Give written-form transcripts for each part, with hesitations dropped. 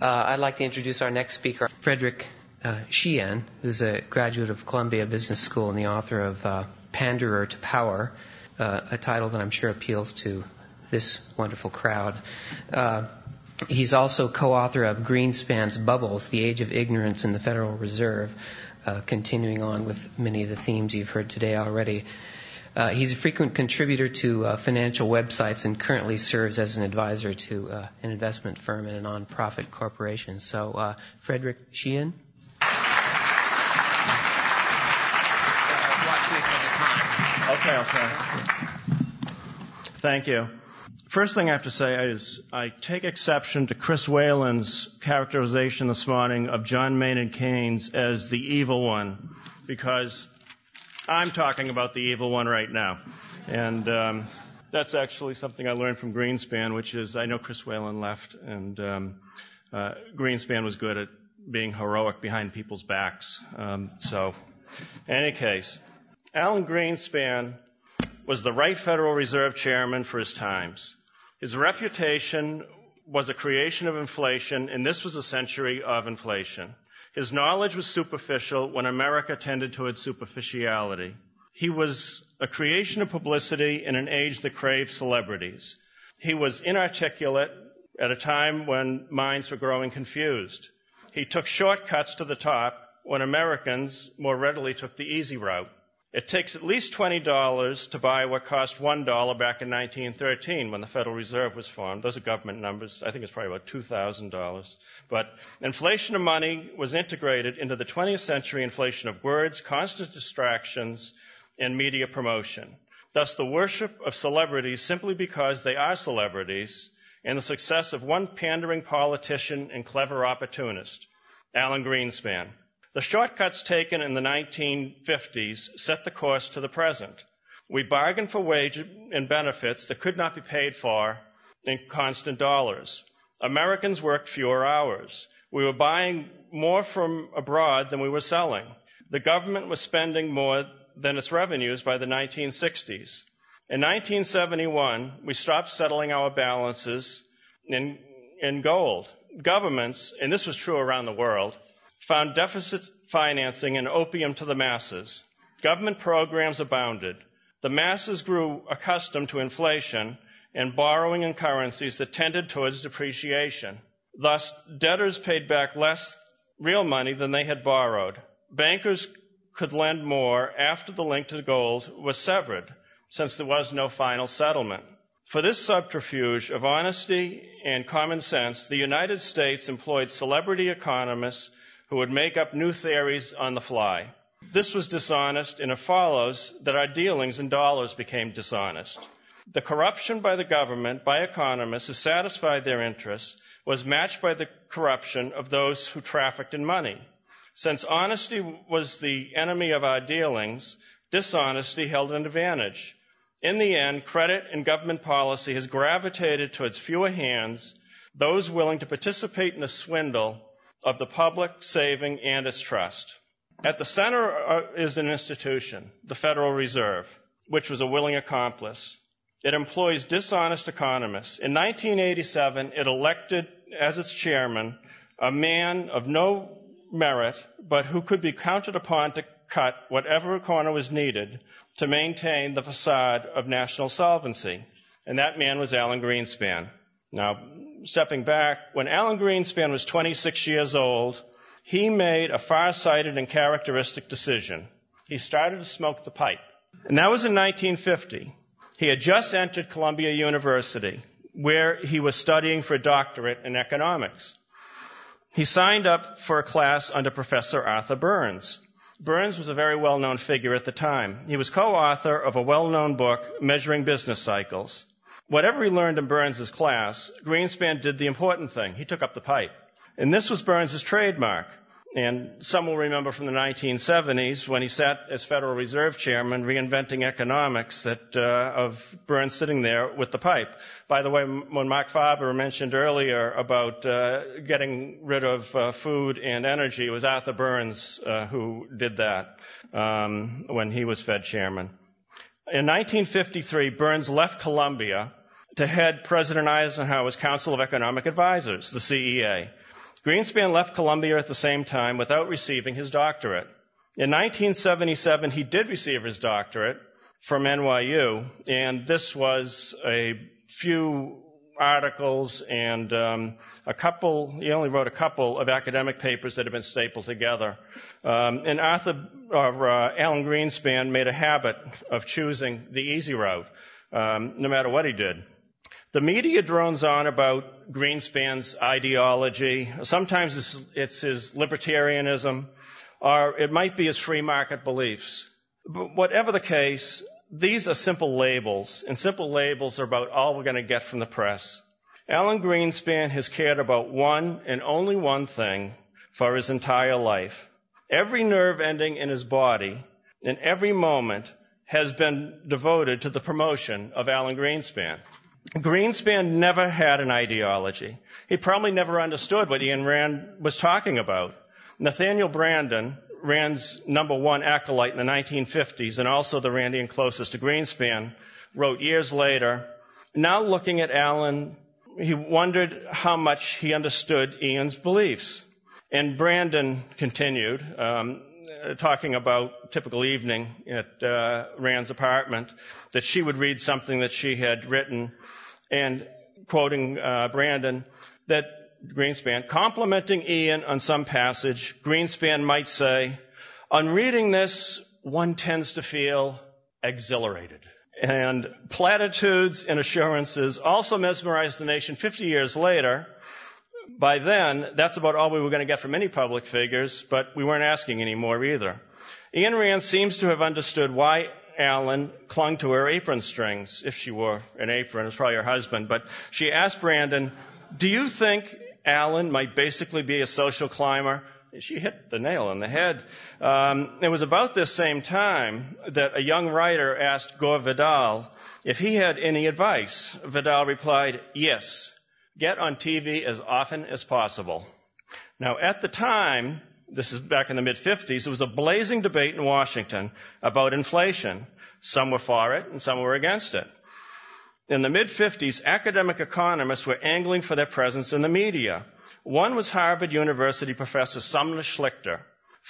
I'd like to introduce our next speaker, Frederick Sheehan, who's a graduate of Columbia Business School and the author of Panderer to Power, a title that I'm sure appeals to this wonderful crowd. He's also co-author of Greenspan's Bubbles, The Age of Ignorance in the Federal Reserve, continuing on with many of the themes you've heard today already. He's a frequent contributor to financial websites and currently serves as an advisor to an investment firm and a nonprofit corporation. So, Frederick Sheehan. Watch me for the time. Okay. Thank you. First thing I have to say is I take exception to Chris Whalen's characterization this morning of John Maynard Keynes as the evil one, because I'm talking about the evil one right now. And that's actually something I learned from Greenspan, which is I know Chris Whalen left, and Greenspan was good at being heroic behind people's backs. So, in any case, Alan Greenspan was the right Federal Reserve chairman for his times. His reputation was a creation of inflation, and this was a century of inflation. His knowledge was superficial when America tended towards superficiality. He was a creation of publicity in an age that craved celebrities. He was inarticulate at a time when minds were growing confused. He took shortcuts to the top when Americans more readily took the easy route. It takes at least $20 to buy what cost $1 back in 1913 when the Federal Reserve was formed. Those are government numbers. I think it's probably about $2,000. But inflation of money was integrated into the 20th century inflation of words, constant distractions, and media promotion. Thus, the worship of celebrities simply because they are celebrities, and the success of one pandering politician and clever opportunist, Alan Greenspan. The shortcuts taken in the 1950s set the course to the present. We bargained for wages and benefits that could not be paid for in constant dollars. Americans worked fewer hours. We were buying more from abroad than we were selling. The government was spending more than its revenues by the 1960s. In 1971, we stopped settling our balances in gold. Governments, and this was true around the world, found deficit financing and opium to the masses. Government programs abounded. The masses grew accustomed to inflation and borrowing in currencies that tended towards depreciation. Thus, debtors paid back less real money than they had borrowed. Bankers could lend more after the link to gold was severed, since there was no final settlement. For this subterfuge of honesty and common sense, the United States employed celebrity economists who would make up new theories on the fly. This was dishonest, and it follows that our dealings in dollars became dishonest. The corruption by the government, by economists who satisfied their interests, was matched by the corruption of those who trafficked in money. Since honesty was the enemy of our dealings, dishonesty held an advantage. In the end, credit and government policy has gravitated towards fewer hands, those willing to participate in the swindle of the public saving and its trust. At the center is an institution, the Federal Reserve, which was a willing accomplice. It employs dishonest economists. In 1987, it elected as its chairman a man of no merit, but who could be counted upon to cut whatever corner was needed to maintain the facade of national solvency. And that man was Alan Greenspan. Now, stepping back, when Alan Greenspan was 26 years old, he made a far-sighted and characteristic decision. He started to smoke the pipe. And that was in 1950. He had just entered Columbia University, where he was studying for a doctorate in economics. He signed up for a class under Professor Arthur Burns. Burns was a very well-known figure at the time. He was co-author of a well-known book, Measuring Business Cycles. Whatever he learned in Burns' class, Greenspan did the important thing. He took up the pipe. And this was Burns' trademark. And some will remember from the 1970s when he sat as Federal Reserve Chairman reinventing economics of Burns sitting there with the pipe. By the way, when Mark Faber mentioned earlier about getting rid of food and energy, it was Arthur Burns who did that when he was Fed Chairman. In 1953, Burns left Columbia to head President Eisenhower's Council of Economic Advisors, the CEA. Greenspan left Columbia at the same time without receiving his doctorate. In 1977, he did receive his doctorate from NYU, and this was a few articles and he only wrote a couple of academic papers that had been stapled together. And Alan Greenspan made a habit of choosing the easy route, no matter what he did. The media drones on about Greenspan's ideology. Sometimes it's his libertarianism, or it might be his free market beliefs. But whatever the case, these are simple labels, and simple labels are about all we're going to get from the press. Alan Greenspan has cared about one and only one thing for his entire life. Every nerve ending in his body, and every moment, has been devoted to the promotion of Alan Greenspan. Greenspan never had an ideology. He probably never understood what Ayn Rand was talking about. Nathaniel Branden, Rand's number one acolyte in the 1950s, and also the Randian closest to Greenspan, wrote years later, now looking at Alan, he wondered how much he understood Ian's beliefs. And Branden continued, talking about typical evening at Rand's apartment, that she would read something that she had written, and quoting Branden, that Greenspan, complimenting Ian on some passage, Greenspan might say, on reading this, one tends to feel exhilarated. And platitudes and assurances also mesmerized the nation 50 years later. By then, that's about all we were going to get from any public figures, but we weren't asking anymore either. Ayn Rand seems to have understood why Alan clung to her apron strings. If she wore an apron, it was probably her husband. But she asked Branden, do you think Alan might basically be a social climber? She hit the nail on the head. It was about this same time that a young writer asked Gore Vidal if he had any advice. Vidal replied, yes, get on TV as often as possible. Now, at the time, this is back in the mid-50s, there was a blazing debate in Washington about inflation. Some were for it and some were against it. In the mid-50s, academic economists were angling for their presence in the media. One was Harvard University professor Sumner Schlichter.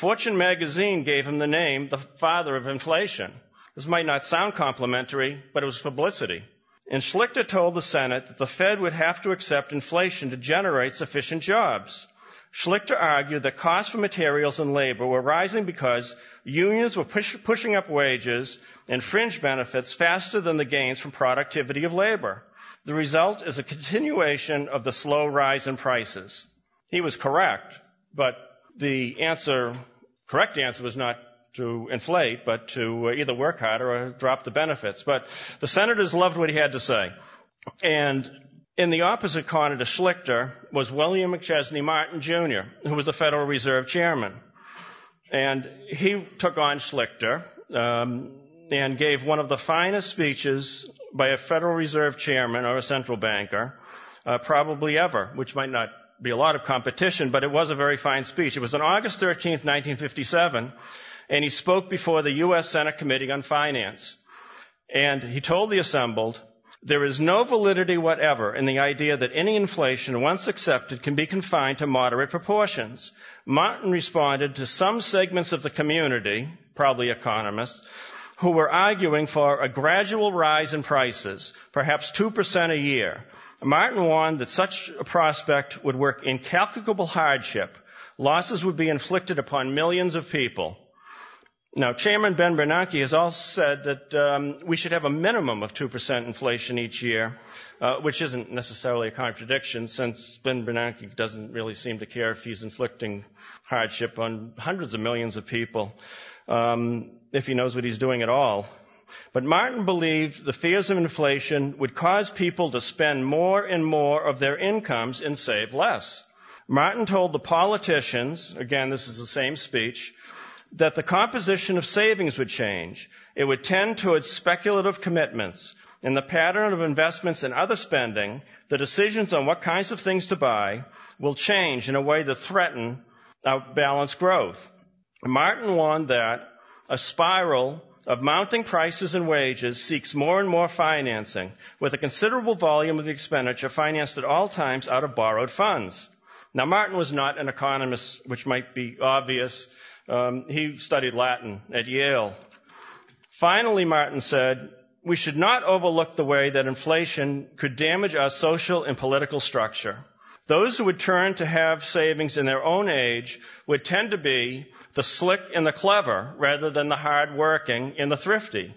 Fortune magazine gave him the name, the father of inflation. This might not sound complimentary, but it was publicity. And Schlichter told the Senate that the Fed would have to accept inflation to generate sufficient jobs. Schlichter argued that costs for materials and labor were rising because unions were pushing up wages and fringe benefits faster than the gains from productivity of labor. The result is a continuation of the slow rise in prices. He was correct, but the correct answer was not to inflate, but to either work harder or drop the benefits. But the senators loved what he had to say. And in the opposite corner to Schlichter was William McChesney Martin, Jr., who was the Federal Reserve chairman. And he took on Schlichter and gave one of the finest speeches by a Federal Reserve chairman or a central banker probably ever, which might not be a lot of competition, but it was a very fine speech. It was on August 13th, 1957, and he spoke before the U.S. Senate Committee on Finance. And he told the assembled, there is no validity whatever in the idea that any inflation, once accepted, can be confined to moderate proportions. Martin responded to some segments of the community, probably economists, who were arguing for a gradual rise in prices, perhaps 2% a year. Martin warned that such a prospect would work incalculable hardship. Losses would be inflicted upon millions of people. Now, Chairman Ben Bernanke has also said that we should have a minimum of 2% inflation each year, which isn't necessarily a contradiction, since Ben Bernanke doesn't really seem to care if he's inflicting hardship on hundreds of millions of people, if he knows what he's doing at all. But Martin believed the fears of inflation would cause people to spend more and more of their incomes and save less. Martin told the politicians, again, this is the same speech, that the composition of savings would change. It would tend towards speculative commitments. In the pattern of investments and other spending, the decisions on what kinds of things to buy will change in a way that threaten our balanced growth. Martin warned that a spiral of mounting prices and wages seeks more and more financing, with a considerable volume of the expenditure financed at all times out of borrowed funds. Now, Martin was not an economist, which might be obvious. He studied Latin at Yale. Finally, Martin said, we should not overlook the way that inflation could damage our social and political structure. Those who would turn to have savings in their own age would tend to be the slick and the clever rather than the hard-working and the thrifty.